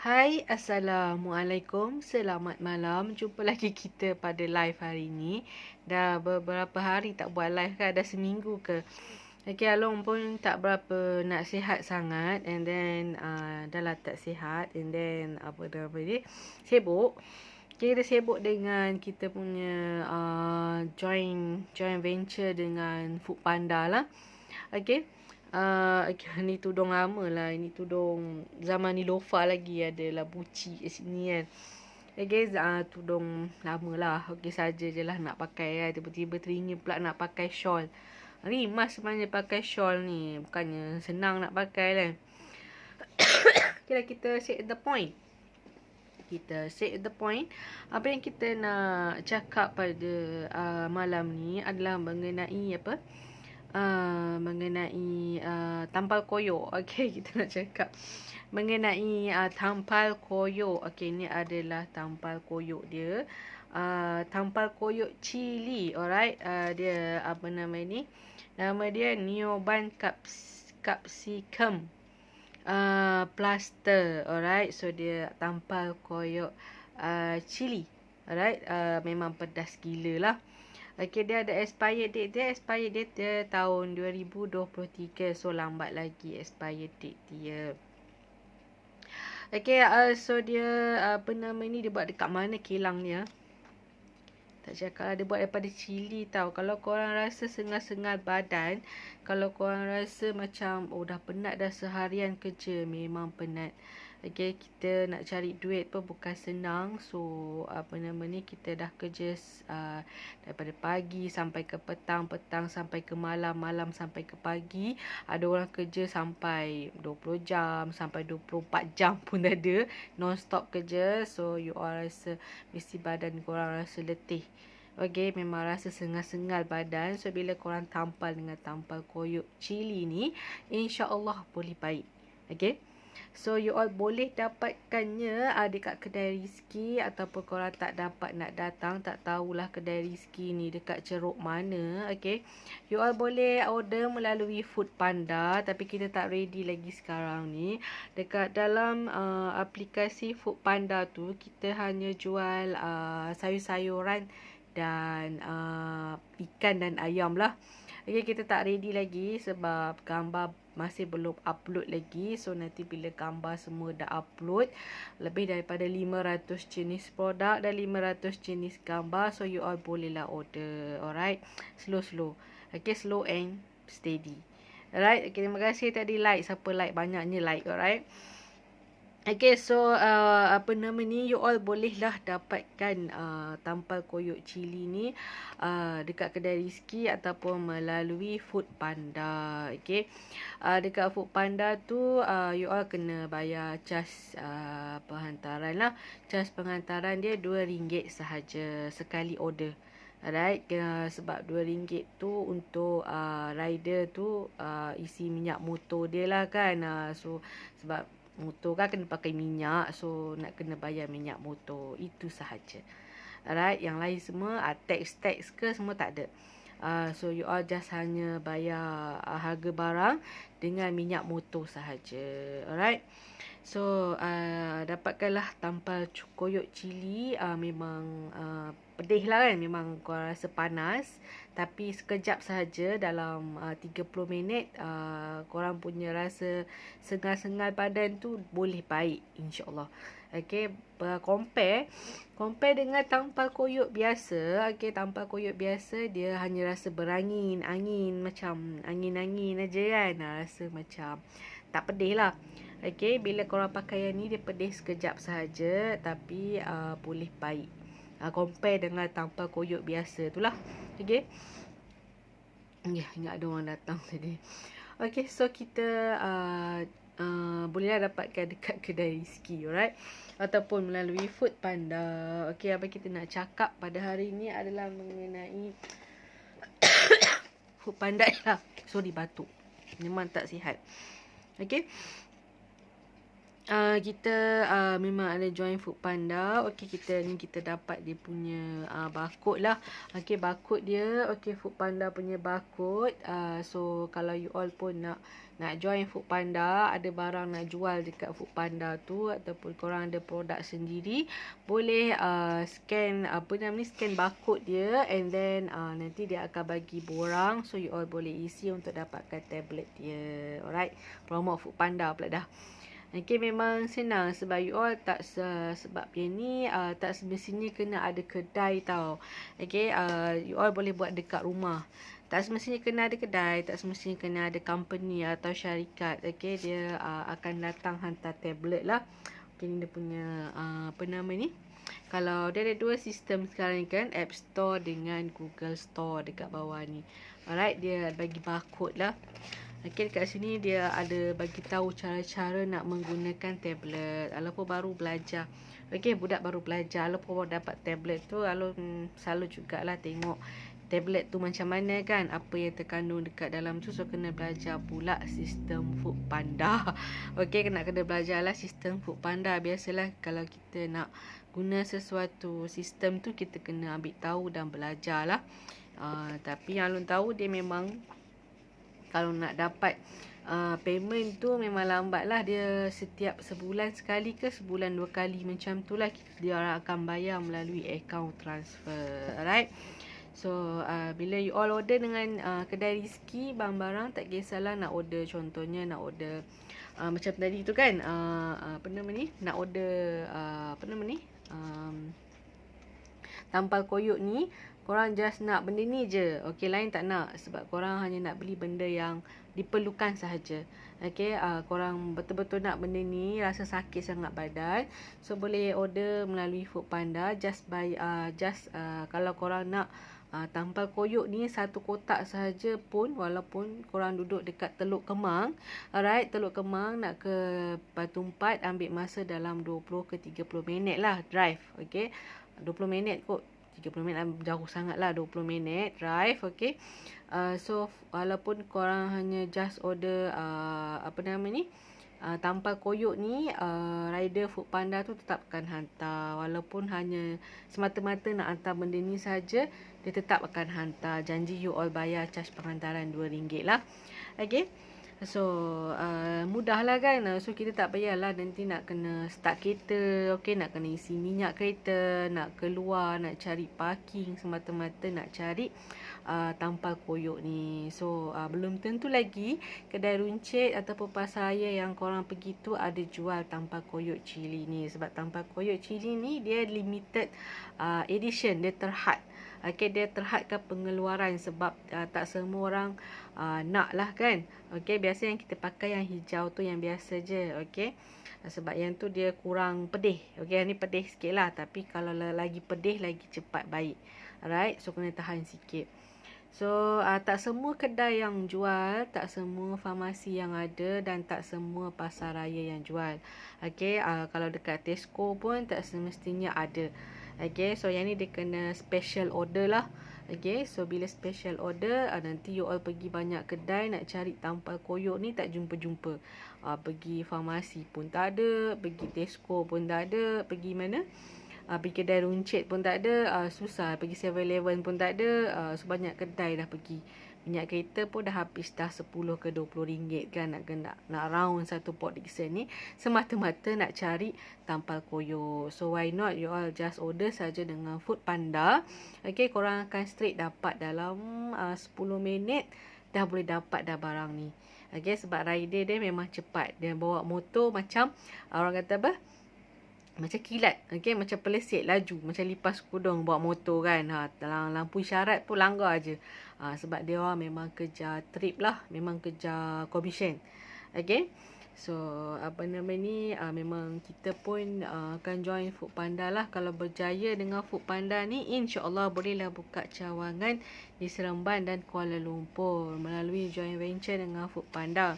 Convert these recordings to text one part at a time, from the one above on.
Hai, Assalamualaikum. Selamat malam. Jumpa lagi kita pada live hari ni. Dah beberapa hari tak buat live kan. Dah seminggu ke. Okay, Along pun tak berapa nak sihat sangat. And then dah lah tak sihat. And then apa dia sibuk. Okay, kita sibuk dengan kita punya joint venture dengan Foodpanda lah. Okay. Ni tudung lama lah. Ini tudung zaman Nilofa lagi adalah buci kat sini kan. Okay, tudung lama lah. Okay, saja je lah nak pakai kan. Tiba-tiba teringin pula nak pakai shawl. Ni mas sebenarnya pakai shawl ni. Bukannya senang nak pakai kan. Okay lah, kita set the point. Apa yang kita nak cakap pada malam ni adalah mengenai apa? Mengenai tampal koyok. Okey, kita nak cakap mengenai tampal koyok. Okey, ni adalah tampal koyok dia. Tampal koyok cili. Alright. Dia apa nama ni? Nama dia Neoban capsicum plaster. Alright. So dia tampal koyok cili. Alright. Memang pedas gila lah. Okay, dia ada expired date dia. Expired date dia tahun 2023. So, lambat lagi expired date dia. Okay, so dia apa nama ni, dia buat dekat mana kilang dia? Tak cakap lah, dia buat daripada cili tau. Kalau korang rasa sengal-sengal badan, kalau korang rasa macam dah penat dah seharian kerja, memang penat. Okay, kita nak cari duit pun bukan senang. So, apa nama ni, kita dah kerja daripada pagi sampai ke petang, petang sampai ke malam, malam sampai ke pagi. Ada orang kerja sampai 20 jam, sampai 24 jam pun ada. Non-stop kerja. So, you all rasa, mesti badan korang rasa letih. Okay, memang rasa sengal-sengal badan. So, bila korang tampal dengan tampal koyok cili ni, insya-Allah boleh baik. Okay. So, you all boleh dapatkannya dekat kedai Rizky. Ataupun korang tak dapat nak datang, tak tahulah kedai Rizky ni dekat Ceruk mana. Okay. You all boleh order melalui Foodpanda. Tapi kita tak ready lagi sekarang ni. Dekat dalam aplikasi Foodpanda tu, kita hanya jual sayur-sayuran dan ikan dan ayam lah. Okay, kita tak ready lagi sebab gambar masih belum upload lagi. So, nanti bila gambar semua dah upload, lebih daripada 500 jenis produk dan 500 jenis gambar. So, you all bolehlah order. Alright. Slow. Okay, slow and steady. Alright. Okay, terima kasih tadi like. Siapa like, banyaknya like. Alright. Okay, so apa nama ni, you all bolehlah dapatkan tampal koyok cili ni dekat kedai Rizky ataupun melalui Foodpanda. Okay, dekat Foodpanda tu you all kena bayar cas penghantaran lah. Cas penghantaran dia RM2 sahaja sekali order. Alright, sebab RM2 tu untuk rider tu isi minyak motor dia lah kan. So sebab motor kan kena pakai minyak, so nak kena bayar minyak motor. Itu sahaja. Alright, yang lain semua tax ke semua tak ada. So you all just hanya bayar harga barang dengan minyak motor sahaja. Alright. So dapatkanlah tampal koyok cili. Memang pedih lah kan. Memang korang rasa panas, tapi sekejap sahaja, dalam 30 minit korang punya rasa sengal-sengal badan tu boleh baik, insya-Allah. Okay, compare dengan tampal koyok biasa. Okay, tampal koyok biasa dia hanya rasa berangin, angin, macam angin-angin aja kan. Rasa macam tak pedih lah. Okay, bila korang pakai yang ni, dia pedih sekejap sahaja, tapi boleh baik. Compare dengan tampal koyok biasa tu lah. Okay. Ingat ada orang datang tadi. Okay, so kita bolehlah dapatkan dekat kedai Rizky, alright? Ataupun melalui Foodpanda. Okay, apa kita nak cakap pada hari ni adalah mengenai Foodpanda lah. Sorry, batuk. Memang tak sihat. Okay. Kita memang ada join Foodpanda. Okay, kita dapat dia punya barcode lah. Okay, barcode dia. Okay, Foodpanda punya barcode. So, kalau you all pun nak nak join Foodpanda, ada barang nak jual dekat Foodpanda tu, ataupun korang ada produk sendiri, boleh scan scan barcode dia, and then nanti dia akan bagi borang, so you all boleh isi untuk dapatkan tablet dia. Alright, promote Foodpanda pula dah. Okay, memang senang sebab you all tak sebab yang ni tak semestinya kena ada kedai tau. Okay, you all boleh buat dekat rumah. Tak semestinya kena ada kedai, tak semestinya kena ada company atau syarikat. Okay, dia akan datang hantar tablet lah. Okay, ni dia punya kalau dia ada dua sistem sekarang ni kan, App Store dengan Google Store dekat bawah ni. Alright, dia bagi barcode lah. Okay, dekat sini dia ada bagi tahu cara-cara nak menggunakan tablet. Walaupun baru belajar. Okay, budak baru belajar, walaupun baru dapat tablet tu, selalu jugalah tengok tablet tu macam mana kan, apa yang terkandung dekat dalam tu. So kena belajar pula sistem Foodpanda. Okay, kena belajar lah sistem Foodpanda. Biasalah kalau kita nak guna sesuatu sistem tu, kita kena ambil tahu dan belajar lah. Tapi yang Alun tahu, dia memang kalau nak dapat payment tu memang lambat lah. Dia setiap sebulan sekali ke sebulan 2 kali macam tu lah, dia akan bayar melalui account transfer. Alright, so bila you all order dengan kedai Rizky, barang-barang tak kisahlah nak order, contohnya nak order macam tadi tu kan, nak order tampal koyok ni, korang just nak benda ni je. Okay, lain tak nak, sebab korang hanya nak beli benda yang diperlukan sahaja. Okay, korang betul-betul nak benda ni, rasa sakit sangat badan, so boleh order melalui Foodpanda. Kalau korang nak tampal koyok ni satu kotak sahaja pun, walaupun korang duduk dekat Teluk Kemang, alright, Teluk Kemang nak ke Batu Empat ambil masa dalam 20 ke 30 minit lah drive. Okay, 20 minit kot, 30 minit jauh sangat lah, 20 minit drive. Okay, so walaupun korang hanya just order tampal koyok ni, rider Foodpanda tu tetap akan hantar. Walaupun hanya semata-mata nak hantar benda ni saja, dia tetap akan hantar. Janji you all bayar charge penghantaran RM2 lah. Okay, so mudah lah kan. So kita tak payahlah nanti nak kena start kereta, okay, nak kena isi minyak kereta, nak keluar, nak cari parking, semata-mata nak cari tampal koyok ni. So belum tentu lagi kedai runcit ataupun pasaraya yang korang pergi tu ada jual tampal koyok cili ni. Sebab tampal koyok cili ni dia limited edition, dia terhad. Okay, dia terhadkan pengeluaran sebab tak semua orang nak lah kan. Okay, biasa yang kita pakai yang hijau tu yang biasa je. Okay, sebab yang tu dia kurang pedih. Okay, yang ni pedih sikit lah, tapi kalau lagi pedih lagi cepat baik. Alright, so kena tahan sikit. So tak semua kedai yang jual, tak semua farmasi yang ada, dan tak semua pasaraya yang jual. Okay, kalau dekat Tesco pun tak semestinya ada. Okay, so yang ni dia kena special order lah. Okay, so bila special order, nanti you all pergi banyak kedai nak cari tampal koyok ni tak jumpa-jumpa. Pergi farmasi pun tak ada, pergi Tesco pun tak ada, pergi mana? Pergi kedai runcit pun tak ada, susah. Pergi 7-Eleven pun tak ada, so banyak kedai dah pergi. Minyak kereta pun dah habis dah 10 ke 20 ringgit kan, nak round satu pot Dixon ni semata-mata nak cari tampal koyok. So why not you all just order saja dengan Foodpanda. Okay, korang akan straight dapat dalam 10 minit dah boleh dapat dah barang ni. Okay, sebab rider dia memang cepat. Dia bawa motor macam orang kata apa, macam kilat. Okay, macam pelesit laju, macam lipas kudung bawa motor kan. Dalam lampu isyarat pun langgar je. Sebab dia orang memang kejar trip lah, memang kejar commission. Okay, so memang kita pun akan join Foodpanda lah. Kalau berjaya dengan Foodpanda ni, insya-Allah bolehlah buka cawangan di Seremban dan Kuala Lumpur melalui joint venture dengan Foodpanda.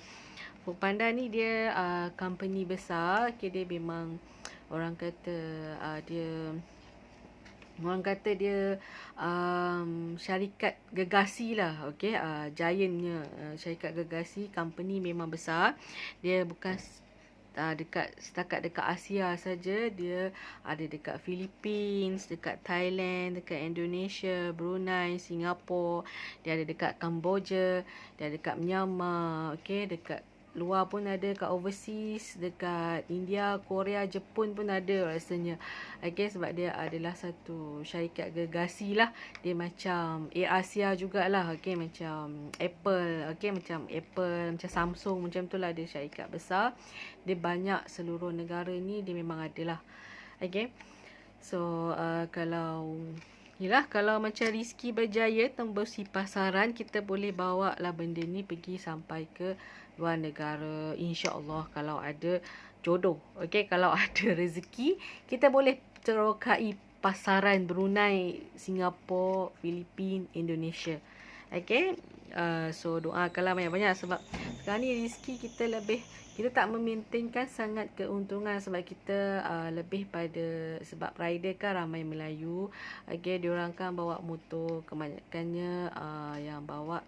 Foodpanda ni dia company besar. Okay, dia memang orang kata dia syarikat gegasi lah. Okay, giantnya syarikat gegasi, company memang besar. Dia bukan setakat dekat Asia saja, dia ada dekat Philippines, dekat Thailand, dekat Indonesia, Brunei, Singapura, dia ada dekat Cambodia, dia ada dekat Myanmar, okay, dekat luar pun ada, kat overseas, dekat India, Korea, Jepun pun ada rasanya. Okay, sebab dia adalah satu syarikat gergasi lah. Dia macam AirAsia jugalah. Okay, macam Apple. Okay, macam Apple, macam Samsung, macam tu lah dia syarikat besar. Dia banyak seluruh negara ni, dia memang ada lah. Okay, so kalau yelah, kalau macam Rizky berjaya tembusi pasaran, kita boleh bawa lah benda ni pergi sampai ke luar negara. InsyaAllah kalau ada jodoh. Okay, kalau ada rezeki, kita boleh terokai pasaran Brunei, Singapura, Filipina, Indonesia. Okay, so doakanlah banyak-banyak sebab sekarang ni Rizky kita tak memaintainkan sangat keuntungan sebab kita lebih pada sebab rider kan ramai Melayu. Okay, diorang kan bawa motor, kebanyakannya yang bawa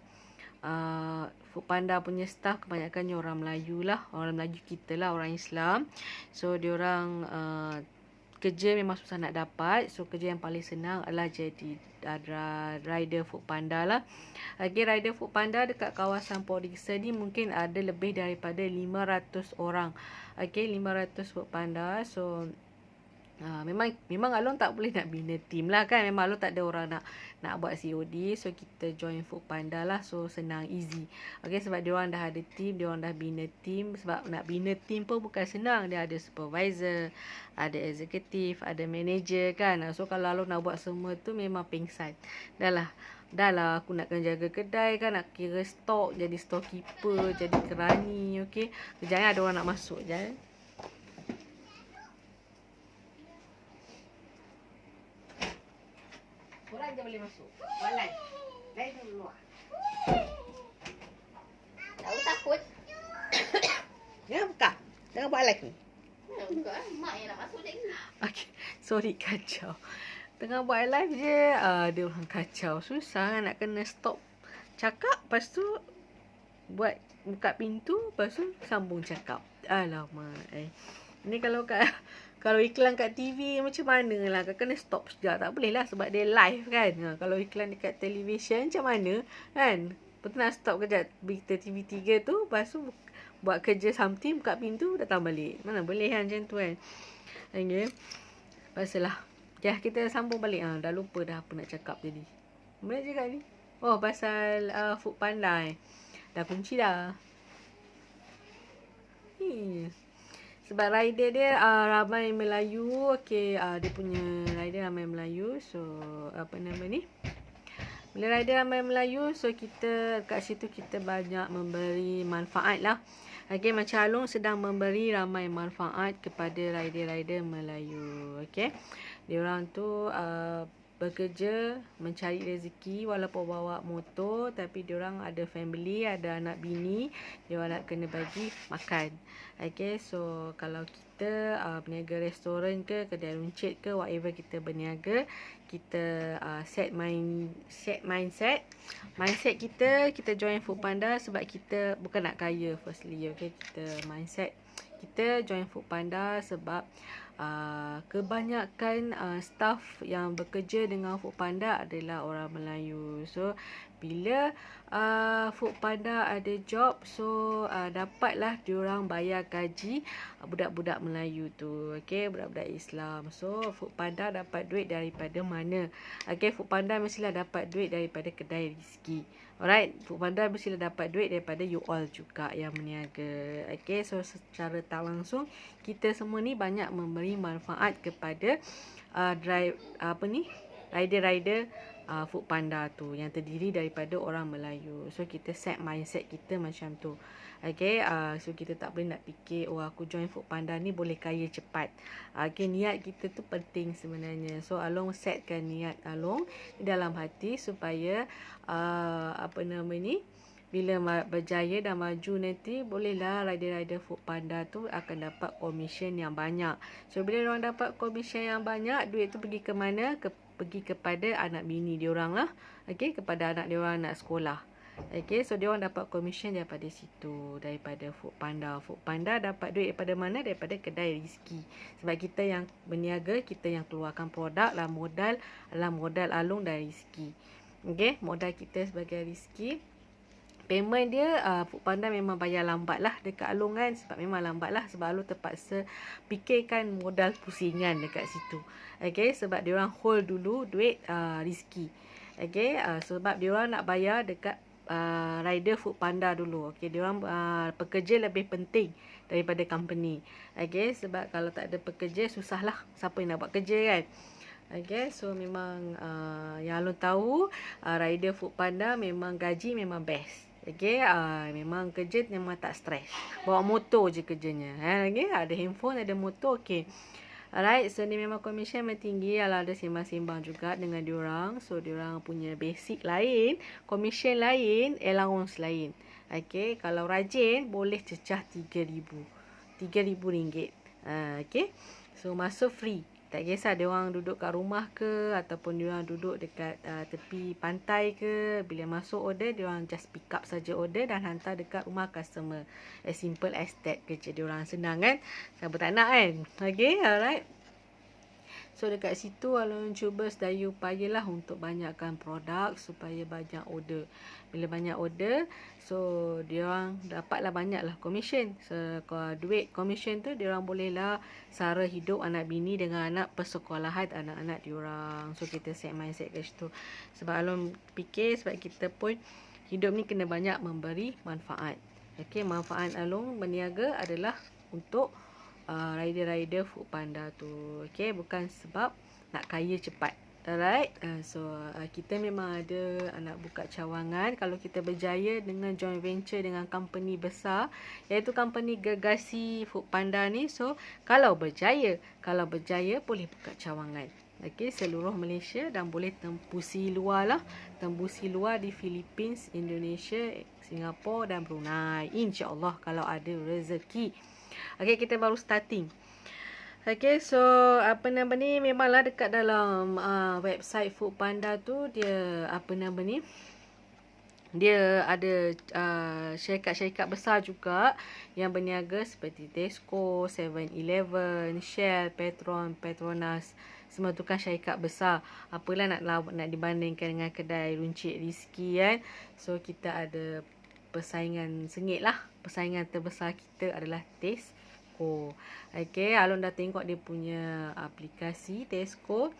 Foodpanda punya staff kebanyakannya orang Melayu lah, orang Melayu kita lah, orang Islam. So diorang kerja memang susah nak dapat. So kerja yang paling senang adalah jadi rider Foodpanda lah. Okay, rider Foodpanda dekat kawasan Port Dickson ni mungkin ada lebih daripada 500 orang. Okay, 500 Foodpanda. So memang Along tak boleh nak bina team lah kan. Memang Along tak ada orang nak buat COD. So kita join Foodpanda lah. So senang, easy. Okay, sebab diorang dah ada team, diorang dah bina team. Sebab nak bina team pun bukan senang. Dia ada supervisor, ada eksekutif, ada manager kan. So kalau Along nak buat semua tu memang pingsan. Dah lah aku nak kena jaga kedai kan, nak kira stok, jadi storekeeper, jadi kerani. Okay, kejap ada orang nak masuk je. Orang je boleh masuk. Walai. Lain dulu. Tahu takut. Jangan buka. Jangan buat live ni. Buka. Mak yang nak masuk lagi. Okay, sorry, kacau. Tengah buat live je, dia orang kacau. Susah nak kena stop cakap, lepas tu buka pintu, lepas tu sambung cakap. Alamak. Ni kalau iklan kat TV macam mana lah, kena stop sekejap. Tak boleh lah sebab dia live kan. Kalau iklan dekat television macam mana kan. Betul nak stop kejap berita TV3 tu, lepas tu buat kerja something, buka pintu, datang balik. Mana boleh kan macam tu kan. Okay, pasal lah. Ya, kita sambung balik. Dah lupa dah apa nak cakap tadi. Mana cakap ni? Oh, pasal Foodpanda Dah kunci dah. Sebab rider dia ramai Melayu. Okay, dia punya rider ramai Melayu. So, apa nama ni? Bila rider ramai Melayu, so kita kat situ kita banyak memberi manfaat lah. Okay, macam Along sedang memberi ramai manfaat kepada rider-rider Melayu. Okay, diorang tu bekerja mencari rezeki walaupun bawa motor, tapi diorang ada family, ada anak bini, diorang nak kena bagi makan. Okay, so kalau kita berniaga restoran ke, kedai runcit ke, whatever kita berniaga, kita set mindset kita join Foodpanda sebab kita bukan nak kaya firstly. Okay, kita join Foodpanda sebab kebanyakan staff yang bekerja dengan Foodpanda adalah orang Melayu. So bila Foodpanda ada job, so dapatlah diorang bayar gaji budak-budak Melayu tu. Okay, budak-budak Islam. So Foodpanda dapat duit daripada mana? Okay, Foodpanda mestilah dapat duit daripada kedai Rizky. Alright, Foodpanda mestilah dapat duit daripada you all juga yang berniaga. Okay, so secara tak langsung kita semua ni banyak memberi manfaat kepada rider-rider Foodpanda tu yang terdiri daripada orang Melayu. So kita set mindset kita macam tu. Okay, so kita tak boleh nak fikir aku join Foodpanda ni boleh kaya cepat. Okay, niat kita tu penting sebenarnya. So Along setkan niat Along dalam hati supaya bila berjaya dan maju nanti, bolehlah rider-rider Foodpanda tu akan dapat komisen yang banyak. So bila orang dapat komisen yang banyak, duit tu pergi ke mana? Pergi kepada anak bini diorang lah. Okay, kepada anak diorang nak sekolah. Okay, so diorang dapat komisen daripada situ, daripada Foodpanda. Foodpanda dapat duit daripada mana? Daripada kedai Rizky. Sebab kita yang berniaga, kita yang keluarkan produk lah, modal Along dan Rizky. Okay, modal kita sebagai Rizky, payment dia Foodpanda memang bayar lambat lah dekat Along kan, sebab memang lambat lah, sebab Along terpaksa fikirkan modal pusingan dekat situ. Okay, sebab diorang hold dulu duit Rizky. Okay, sebab diorang nak bayar dekat rider Foodpanda dulu. Okay, diorang pekerja lebih penting daripada company. Okay, sebab kalau tak ada pekerja susah lah siapa yang nak buat kerja kan. Okay, so memang yang Alun tahu rider Foodpanda memang gaji memang best. Okay, memang kerja memang tak stres. Bawa motor je kerjanya. Okay, ada handphone, ada motor, okay. Alright, so ni memang commission memang tinggi. Kalau ada sembang-sembang juga dengan diorang. So, diorang punya basic lain, commission lain, allowance lain. Okay, kalau rajin, boleh cecah RM3,000. RM3,000. Okay, so masuk free. Tak kisah dia orang duduk kat rumah ke ataupun dia orang duduk dekat tepi pantai ke, bila masuk order dia orang just pick up saja order dan hantar dekat rumah customer. As simple as that kerja dia orang, senang kan? Siapa tak nak kan? Okay, alright. So dekat situ Alun cuba sedaya upayalah untuk banyakkan produk supaya banyak order. Bila banyak order, so diorang dapatlah banyaklah commission. So duit commission tu diorang bolehlah sara hidup anak bini dengan anak persekolahan anak-anak diorang. So kita set mindset kat situ. Sebab Alun fikir sebab kita pun hidup ni kena banyak memberi manfaat. Okay, manfaat Alun berniaga adalah untuk rider-rider Foodpanda tu. Okay, bukan sebab nak kaya cepat. Alright, so kita memang ada nak buka cawangan kalau kita berjaya dengan joint venture dengan company besar, iaitu company gergasi Foodpanda ni. So kalau berjaya boleh buka cawangan. Okay, seluruh Malaysia dan boleh tembusi luar lah. Tembusi luar di Philippines, Indonesia, Singapura dan Brunei. InsyaAllah kalau ada rezeki. Okay, kita baru starting. Okay, so apa nama ni, memanglah dekat dalam website Foodpanda tu dia dia ada syarikat-syarikat besar juga yang berniaga seperti Tesco, 7-Eleven, Shell, Petron, Petronas. Semua tu kan syarikat besar. Apalah nak dibandingkan dengan kedai runcit Rizky kan. So kita ada persaingan sengit lah. Persaingan terbesar kita adalah Tesco. Okay, Alun dah tengok dia punya aplikasi Tesco.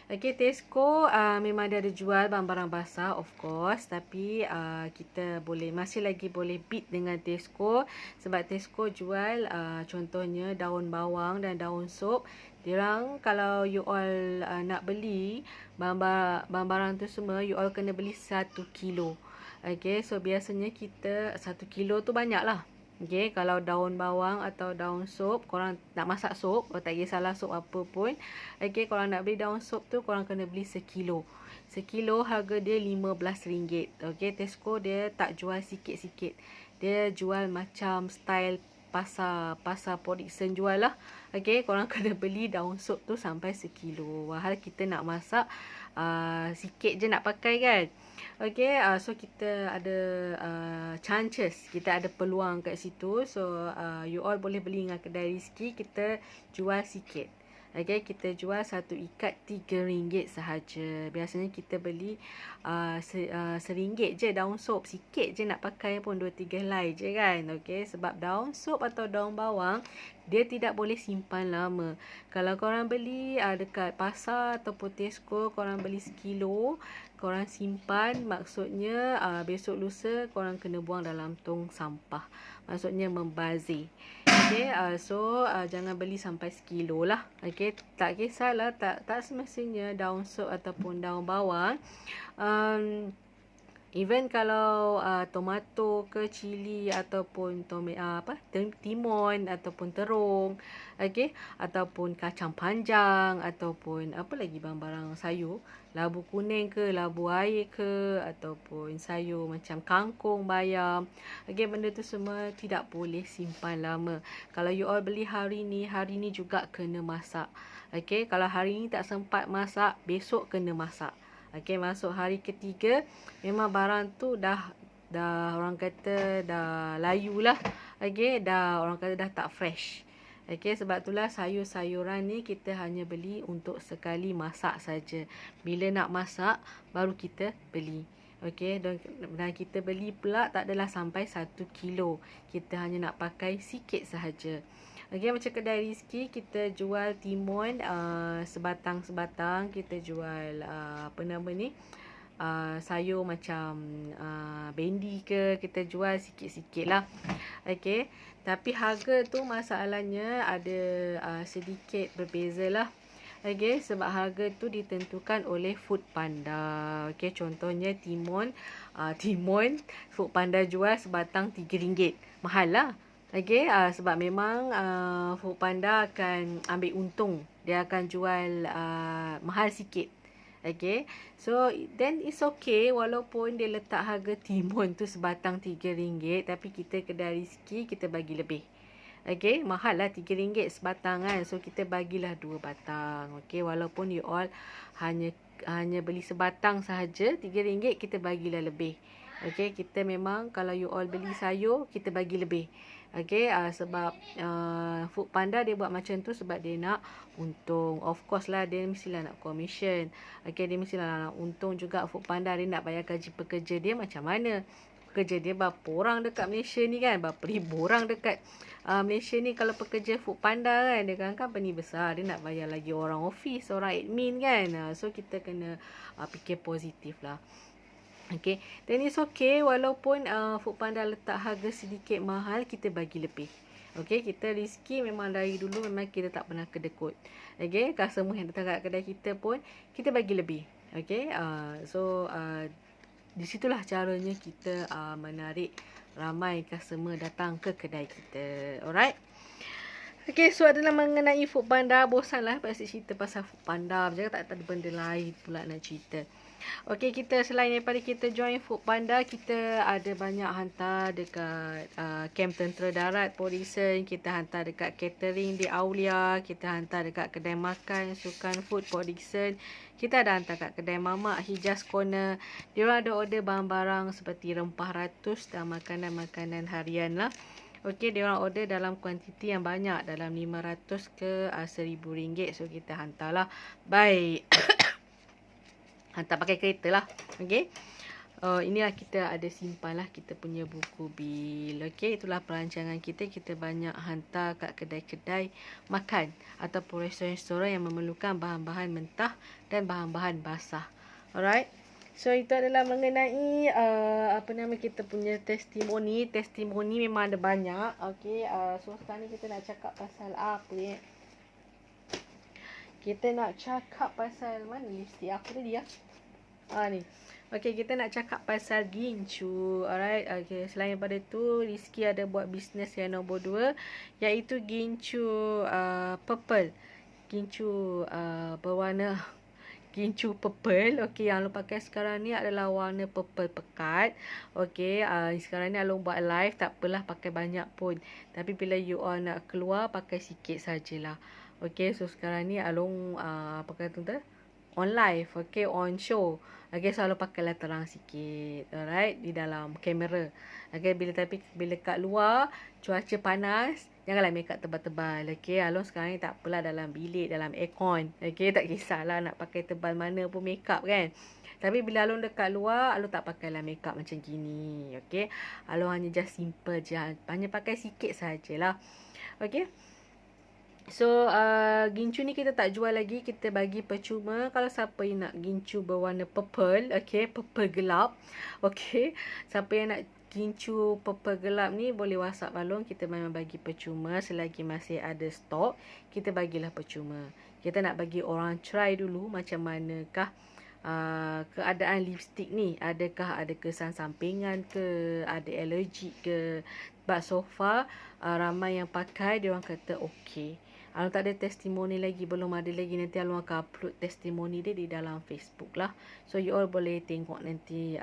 Okay, Tesco memang dia ada jual barang-barang basah of course. Tapi kita masih lagi boleh beat dengan Tesco. Sebab Tesco jual contohnya daun bawang dan daun sop. Diorang kalau you all nak beli barang-barang tu semua, you all kena beli 1 kilo. Okay, so biasanya kita 1 kilo tu banyak lah. Okay, kalau daun bawang atau daun sop, korang nak masak sop, tak kisahlah sop apa pun. Okay, korang nak beli daun sop tu, korang kena beli 1 kilo. 1 kilo harga dia RM15. Okay, Tesco dia tak jual sikit-sikit. Dia jual macam style pasar Port Dickson jual lah. Okay, korang kena beli daun sop tu sampai 1 kilo. Wahal kita nak masak sikit je nak pakai kan. Okay, so kita ada chances, kita ada peluang kat situ. So you all boleh beli dengan kedai Rizky, kita jual sikit. Okay, kita jual satu ikat RM3 sahaja. Biasanya kita beli RM1 je daun sop. Sikit je nak pakai pun 2-3 helai je kan. Okay, sebab daun sop atau daun bawang dia tidak boleh simpan lama. Kalau korang beli dekat pasar ataupun Tesco, korang beli 1 kilo, korang simpan, maksudnya besok lusa korang kena buang dalam tong sampah. Maksudnya membazir. Okay, so jangan beli sampai 1 kilo lah. Okay, tak kisahlah, tak semestinya daun sop ataupun daun bawang. Even kalau tomato ke cili ataupun timun ataupun terung, okay, ataupun kacang panjang ataupun apa lagi barang-barang sayur, labu kuning ke, labu air ke, ataupun sayur macam kangkung, bayam. Okay, benda tu semua tidak boleh simpan lama. Kalau you all beli hari ni juga kena masak. Okay, kalau hari ni tak sempat masak, besok kena masak. Okay, masuk hari ketiga, memang barang tu dah orang kata dah layu lah. Okay, orang kata dah tak fresh. Okay, sebab itulah sayur-sayuran ni kita hanya beli untuk sekali masak saja. Bila nak masak, baru kita beli. Okey, dan kita beli pula tak adalah sampai 1 kilo. Kita hanya nak pakai sikit sahaja. Okey, macam kedai Rizky, kita jual timun sebatang-sebatang. Kita jual sayur macam bendi ke, kita jual sikit-sikit lah. Okey, tapi harga tu masalahnya ada sedikit berbeza lah. Okey, sebab harga tu ditentukan oleh Foodpanda. Okey, contohnya timun Foodpanda jual sebatang RM3. Mahal lah. Okey, sebab memang Foodpanda akan ambil untung. Dia akan jual mahal sikit. Okay, so then it's okay walaupun dia letak harga timun tu sebatang RM3, tapi kita kedai Rizky kita bagi lebih. Okay, mahal lah RM3 sebatang kan. So kita bagilah 2 batang. Okay, walaupun you all hanya beli sebatang sahaja RM3, kita bagilah lebih. Okay, kita memang kalau you all beli sayur, kita bagi lebih. Okay, sebab Foodpanda dia buat macam tu sebab dia nak untung. Of course lah, dia mestilah nak commission. Okay, dia mestilah nak untung juga. Foodpanda dia nak bayar gaji pekerja dia macam mana. Pekerja dia berapa orang dekat Malaysia ni kan. Berapa ribu orang dekat Malaysia ni kalau pekerja Foodpanda kan. Dia kan company besar. Dia nak bayar lagi orang office, orang admin kan. So kita kena fikir positif lah. Okay, then it's okay walaupun Foodpanda letak harga sedikit mahal, kita bagi lebih. Okay, kita Rizky memang dari dulu memang kita tak pernah kedekut. Okay, customer yang datang kat kedai kita pun, kita bagi lebih. Okay, di situlah caranya kita menarik ramai customer datang ke kedai kita. Alright. Okay, so adalah mengenai Foodpanda. Bosanlah pasal cerita pasal Foodpanda. Jangan tak ada benda lain pula nak cerita. Okay, kita selain daripada kita join Foodpanda, kita ada banyak hantar dekat kamp tentera darat Port-Dickson. Kita hantar dekat catering di Aulia. Kita hantar dekat kedai makan Sukan Food Port-Dickson. Kita ada hantar kat kedai Mamak Hijaz Corner. Diorang ada order barang-barang seperti rempah ratus dan makanan-makanan harian lah. Okey, dia orang order dalam kuantiti yang banyak, dalam 500 ke RM1,000. So kita hantarlah by hantar pakai kereta lah. Okey. Inilah kita ada simpan lah kita punya buku bil. Okey, itulah perancangan kita. Kita banyak hantar kat kedai-kedai makan ataupun restoran-restoran yang memerlukan bahan-bahan mentah dan bahan-bahan basah. Alright. So itu adalah mengenai kita punya testimoni. Testimoni memang ada banyak. Okey, so sekarang ni kita nak cakap pasal apa ya? Kita nak cakap pasal mana lipstick aku tadi ya? Ni. Okey, kita nak cakap pasal gincu. Alright. Okey, selain daripada tu, Rizky ada buat bisnes yang nombor 2, iaitu gincu purple. Gincu berwarna gincu purple. Okey, yang Alung pakai sekarang ni adalah warna purple pekat. Okey, sekarang ni Alung buat live, tak apalah pakai banyak pun. Tapi bila you all nak keluar, pakai sikit sajalah. Okey, so sekarang ni Alung pakai tu on live. Okey, on show. Okey, so Alung pakailah terang sikit. Alright, di dalam kamera. Okey, bila kat luar, cuaca panas, janganlah make up tebal-tebal. Okey, Alung sekarang ni tak apalah dalam bilik, dalam aircon. Okey, tak kisahlah nak pakai tebal mana pun make up kan. Tapi bila Alung dekat luar, Alung tak pakailah make up macam gini. Okey, Alung hanya just simple je. Hanya pakai sikit sajalah. Okey. So, gincu ni kita tak jual lagi. Kita bagi percuma. Kalau siapa yang nak gincu berwarna purple. Okay, purple gelap. Okay, siapa yang nak gincu purple gelap ni, boleh WhatsApp Alung. Kita memang bagi percuma. Selagi masih ada stok, kita bagilah percuma. Kita nak bagi orang try dulu macam manakah keadaan lipstick ni. Adakah ada kesan sampingan ke, ada alergi ke. But so far, ramai yang pakai, dia orang kata okey. Alung tak ada testimoni lagi, belum ada lagi. Nanti Alung akan upload testimoni dia di dalam Facebook lah. So you all boleh tengok nanti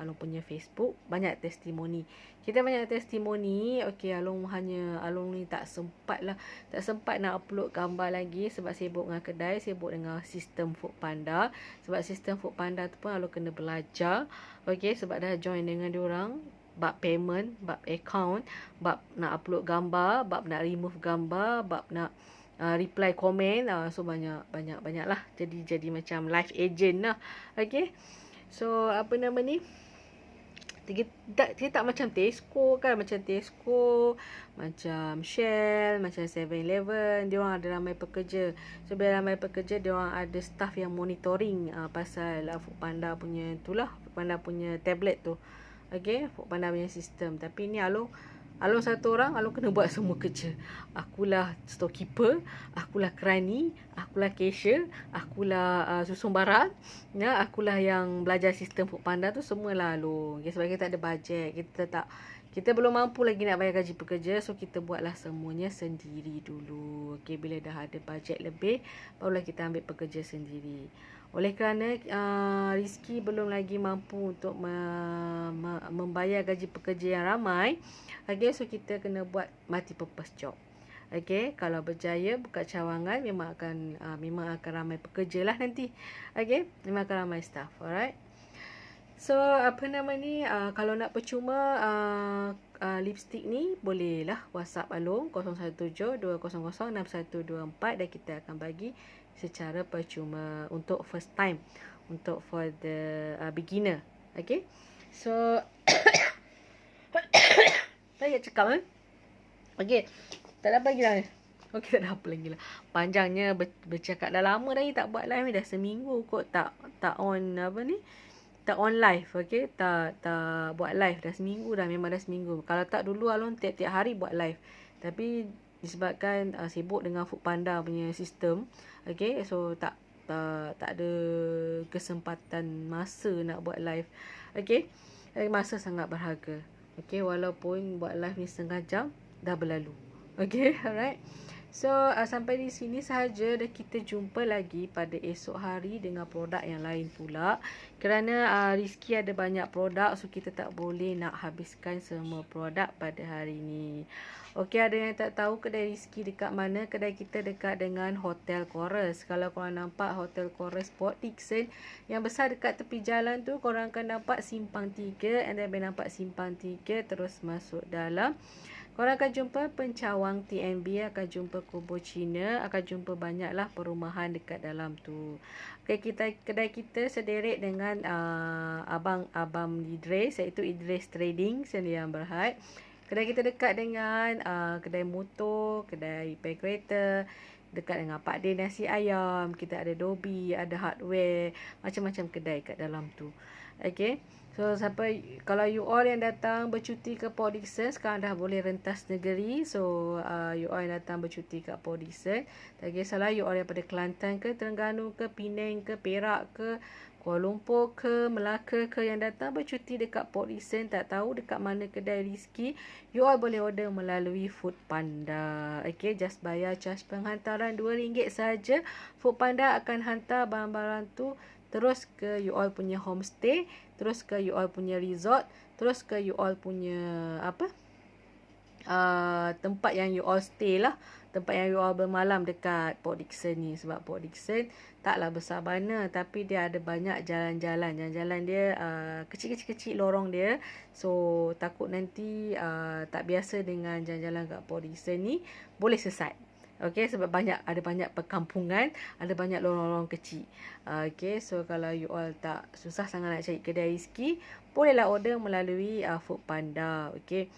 Alung punya Facebook, banyak testimoni. Kita banyak testimoni. Okey, Alung ni tak sempat nak upload gambar lagi sebab sibuk dengan kedai, sibuk dengan sistem Foodpanda. Sebab sistem Foodpanda tu pun Alung kena belajar. Okey, sebab dah join dengan diorang. Bab payment, bab account, bab nak upload gambar, bab nak remove gambar, bab nak reply komen. So banyak lah. Jadi macam live agent lah. Okay. So apa nama ni, kita tak macam Tesco kan, macam Tesco, macam Shell, macam 7-Eleven, dia orang ada ramai pekerja. So bila ramai pekerja, dia orang ada staff yang monitoring pasal Foodpanda punya itulah, Foodpanda punya tablet tu. Okay, Foodpanda punya sistem. Tapi ni Along satu orang, Along kena buat semua kerja. Akulah storekeeper, akulah kerani, akulah cashier, akulah susun barang. Ya, akulah yang belajar sistem Foodpanda tu, semualah Along. Okay, sebab kita tak ada bajet, kita belum mampu lagi nak bayar gaji pekerja, so kita buatlah semuanya sendiri dulu. Okay, bila dah ada bajet lebih, barulah kita ambil pekerja sendiri. Oleh kerana Rizky belum lagi mampu untuk membayar gaji pekerja yang ramai, okay, so kita kena buat multi-purpose job. Okay, kalau berjaya buka cawangan, memang akan ramai pekerja lah nanti. Okay, memang akan ramai staff. Alright. So apa nama ni, kalau nak percuma lipstick ni, bolehlah WhatsApp Along 017-200-6124 dan kita akan bagi secara percuma untuk first time, untuk for the beginner. Okay, so saya cakap okay, tak ada apa lagi lah. Okay, tak ada apa lagi lah. Panjangnya bercakap dah lama dah ni tak buat live ni, dah seminggu kot tak on apa ni, tak on live. Okay, tak buat live dah seminggu dah, memang dah seminggu. Kalau tak dulu Alon tiap-tiap hari buat live, tapi disebabkan sibuk dengan Foodpanda punya sistem, okay, so tak ada kesempatan masa nak buat live. Okay, masa sangat berharga. Okay, walaupun buat live ni setengah jam dah berlalu. Okay, alright. So sampai di sini sahaja, dan kita jumpa lagi pada esok hari dengan produk yang lain pula. Kerana Rizky ada banyak produk, so kita tak boleh nak habiskan semua produk pada hari ini. Okey, ada yang tak tahu kedai Rizky dekat mana? Kedai kita dekat dengan Hotel Chorus. Kalau korang nampak Hotel Chorus Port Dickson yang besar dekat tepi jalan tu, korang akan nampak simpang 3, and then bila nampak simpang 3 terus masuk dalam, korang akan jumpa pencawang TNB, akan jumpa kubur Cina, akan jumpa banyaklah perumahan dekat dalam tu. Okay, kedai kita sederet dengan abang Idris, iaitu Idris Trading, Sdn Bhd. Kedai kita dekat dengan kedai motor, kedai repair kereta, dekat dengan Pak Din nasi ayam, kita ada Dobi, ada hardware, macam-macam kedai kat dalam tu. Okay, so kalau you all yang datang bercuti ke Port Dickson, sekarang dah boleh rentas negeri. So you all yang datang bercuti ke Port Dickson, tak kisahlah you all daripada Kelantan ke, Terengganu ke, Penang ke, Perak ke, Kuala Lumpur ke, Melaka ke, yang datang bercuti dekat Port Dickson, tak tahu dekat mana kedai Rizky, you all boleh order melalui Foodpanda. Okay, just bayar charge penghantaran RM2 saja. Foodpanda akan hantar barang-barang tu terus ke you all punya homestay, terus ke you all punya resort, terus ke you all punya tempat yang you all stay lah, tempat yang you all bermalam dekat Port Dickson ni. Sebab Port Dickson taklah besar mana, tapi dia ada banyak jalan-jalan. Jalan-jalan dia kecil-kecil lorong dia. So takut nanti tak biasa dengan jalan-jalan kat Port Dickson ni, boleh sesat. Okay, sebab ada banyak perkampungan, ada banyak lorong-lorong kecil. Okay, so kalau you all tak susah sangat nak cari kedai Rizky, bolehlah order melalui Foodpanda. Okay,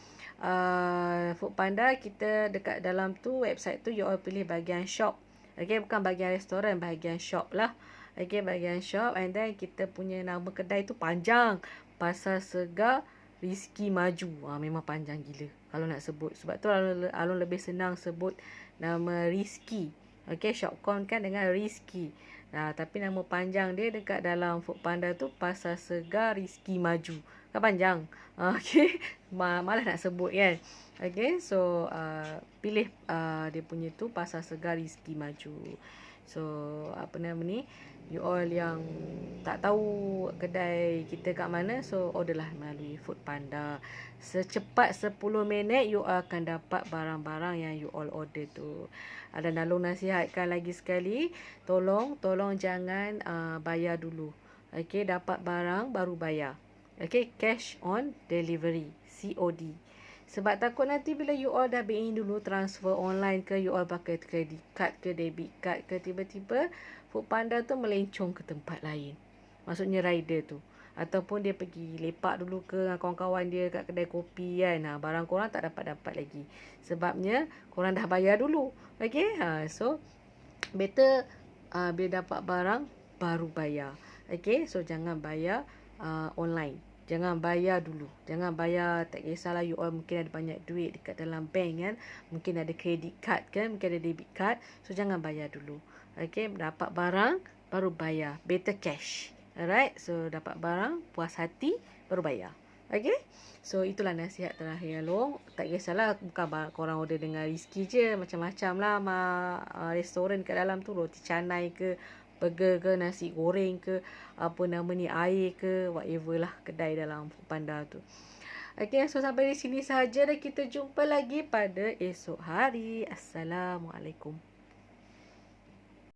Foodpanda kita dekat dalam tu, website tu you all pilih bahagian shop. Okay, bukan bahagian restoran, bahagian shop lah. Okay, bahagian shop, and then kita punya nama kedai tu panjang, Pasar Segar Rizky Maju. Memang panjang gila kalau nak sebut. Sebab tu Alun lebih senang sebut nama Rizky. Okay, shopcon kan dengan Rizky. Tapi nama panjang dia dekat dalam Foodpanda tu Pasar Segar Rizky Maju. Kan panjang. Okay, malah nak sebut kan. Okay, so pilih dia punya tu Pasar Segar Rizky Maju. So apa nama ni, you all yang tak tahu kedai kita kat mana, so orderlah melalui Foodpanda. Secepat 10 minit you all akan dapat barang-barang yang you all order tu. Dan Alung nasihatkan lagi sekali, tolong jangan bayar dulu. Okay, dapat barang baru bayar. Okay, cash on delivery, COD. Sebab takut nanti bila you all dah BI dulu, transfer online ke, you all pakai credit card ke, debit card ke, tiba-tiba Foodpanda tu melencong ke tempat lain. Maksudnya rider tu. Ataupun dia pergi lepak dulu ke dengan kawan-kawan dia kat kedai kopi kan. Barang korang tak dapat-dapat lagi. Sebabnya korang dah bayar dulu. Okay. So better bila dapat barang baru bayar. Okay. So jangan bayar online. Jangan bayar dulu. Jangan bayar, tak kisahlah you all mungkin ada banyak duit dekat dalam bank kan. Mungkin ada credit card kan. Mungkin ada debit card. So jangan bayar dulu. Okay. Dapat barang baru bayar. Better cash. Alright. So dapat barang, puas hati, baru bayar. Okay. So itulah nasihat terakhir Long. Tak kisahlah bukan korang order dengan Rizky je. Macam-macam lah restoran kat dalam tu. Roti canai ke, burger ke, nasi goreng ke, apa nama ni, air ke, whatever lah kedai dalam Foodpanda tu. Okay, so sampai di sini sahaja dan kita jumpa lagi pada esok hari. Assalamualaikum.